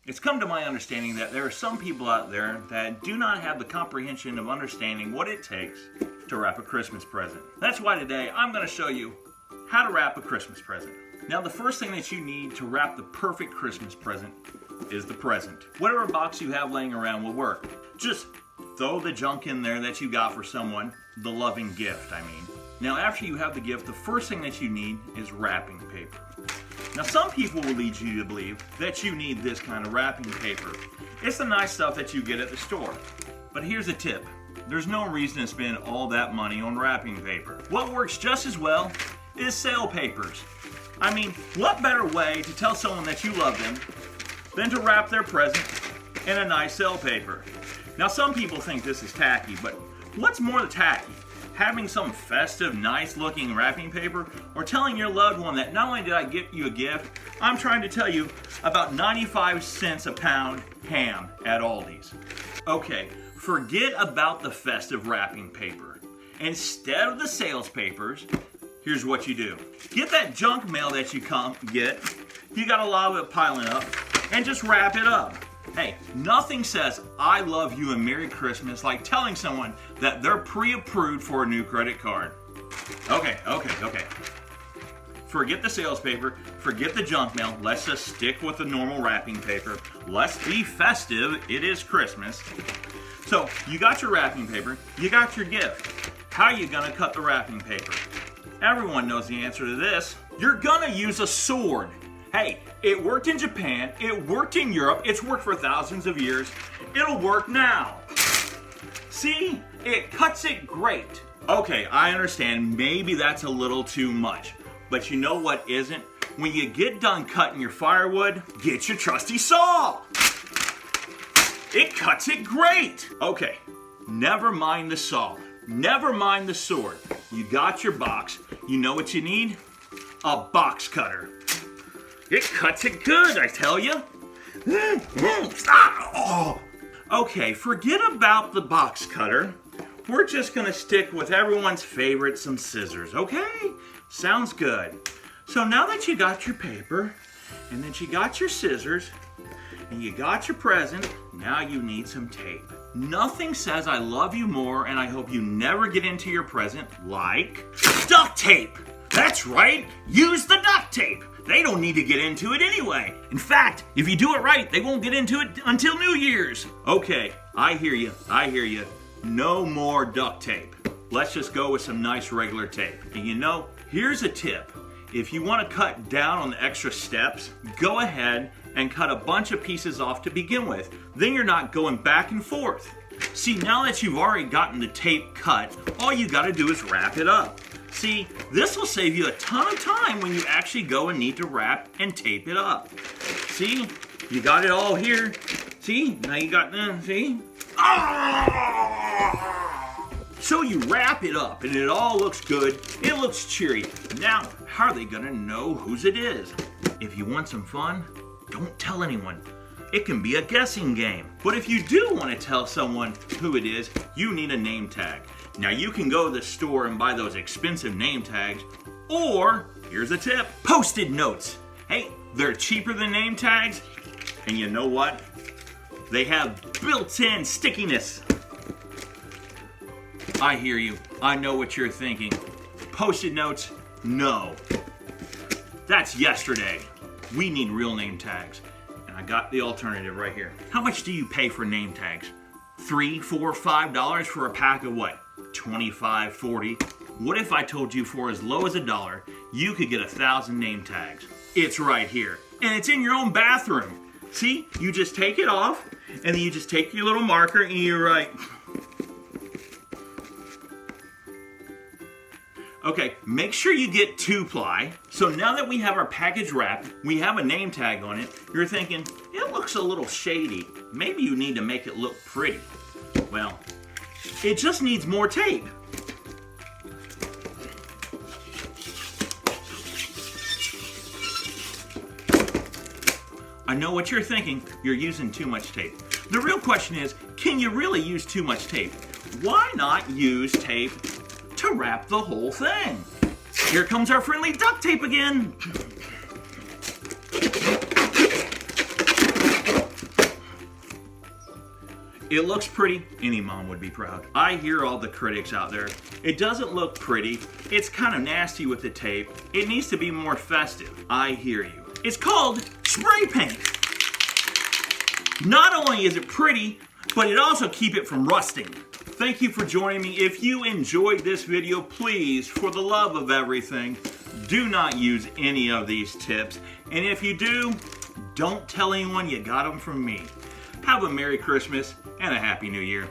It's come to my understanding that there are some people out there that do not have the comprehension of understanding what it takes to wrap a Christmas present. That's why today I'm going to show you how to wrap a Christmas present. Now, the first thing that you need to wrap the perfect Christmas present is the present. Whatever box you have laying around will work. Just throw the junk in there that you got for someone, the loving gift, I mean. Now, after you have the gift, the first thing that you need is wrapping paper. Now, some people will lead you to believe that you need this kind of wrapping paper. It's the nice stuff that you get at the store. But here's a tip. There's no reason to spend all that money on wrapping paper. What works just as well is sale papers. I mean, what better way to tell someone that you love them than to wrap their present in a nice sale paper? Now, some people think this is tacky, but what's more tacky? Having some festive, nice-looking wrapping paper, or telling your loved one that not only did I get you a gift, I'm trying to tell you about 95 cents a pound ham at Aldi's. Okay, forget about the festive wrapping paper. Instead of the sales papers, here's what you do. Get that junk mail that you get, you got a lot of it piling up, and just wrap it up. Hey, nothing says I love you and Merry Christmas like telling someone that they're pre-approved for a new credit card. Okay. Forget the sales paper, forget the junk mail, let's just stick with the normal wrapping paper. Let's be festive, it is Christmas. So, you got your wrapping paper, you got your gift. How are you gonna cut the wrapping paper? Everyone knows the answer to this. You're gonna use a sword. Hey, it worked in Japan, it worked in Europe, it's worked for thousands of years. It'll work now. See? It cuts it great. Okay, I understand, maybe that's a little too much. But you know what isn't? When you get done cutting your firewood, get your trusty saw. It cuts it great. Okay, never mind the saw. Never mind the sword. You got your box. You know what you need? A box cutter. It cuts it good, I tell you. Okay, forget about the box cutter. We're just gonna stick with everyone's favorite, some scissors, okay? Sounds good. So now that you got your paper, and that you got your scissors, and you got your present, now you need some tape. Nothing says I love you more and I hope you never get into your present like duct tape. That's right, use the duct tape. They don't need to get into it anyway. In fact, if you do it right, they won't get into it until New Year's. Okay, I hear you. No more duct tape. Let's just go with some nice regular tape. And you know, here's a tip. If you want to cut down on the extra steps, go ahead and cut a bunch of pieces off to begin with. Then you're not going back and forth. See, now that you've already gotten the tape cut, all you gotta do is wrap it up. See, this will save you a ton of time when you actually go and need to wrap and tape it up. See, you got it all here. See, now you got them, see? So you wrap it up and it all looks good, it looks cheery. Now, how are they gonna know whose it is? If you want some fun, don't tell anyone. It can be a guessing game. But if you do want to tell someone who it is, you need a name tag. Now you can go to the store and buy those expensive name tags, or, here's a tip, Post-it notes. Hey, they're cheaper than name tags, and you know what? They have built-in stickiness. I hear you. I know what you're thinking. Post-it notes? No. That's yesterday. We need real name tags. And I got the alternative right here. How much do you pay for name tags? $3, $4, $5 for a pack of what? 25, 40. What if I told you for as low as $1, you could get 1,000 name tags? It's right here. And it's in your own bathroom. See, you just take it off, and then you just take your little marker and you write. Okay, make sure you get 2-ply. So now that we have our package wrapped, we have a name tag on it, you're thinking, it looks a little shady. Maybe you need to make it look pretty. Well, it just needs more tape. I know what you're thinking, you're using too much tape. The real question is, can you really use too much tape? Why not use tape to wrap the whole thing? Here comes our friendly duct tape again. It looks pretty. Any mom would be proud. I hear all the critics out there. It doesn't look pretty. It's kind of nasty with the tape. It needs to be more festive. I hear you. It's called spray paint. Not only is it pretty, but it also keeps it from rusting. Thank you for joining me. If you enjoyed this video, please, for the love of everything, do not use any of these tips. And if you do, don't tell anyone you got them from me. Have a Merry Christmas and a Happy New Year.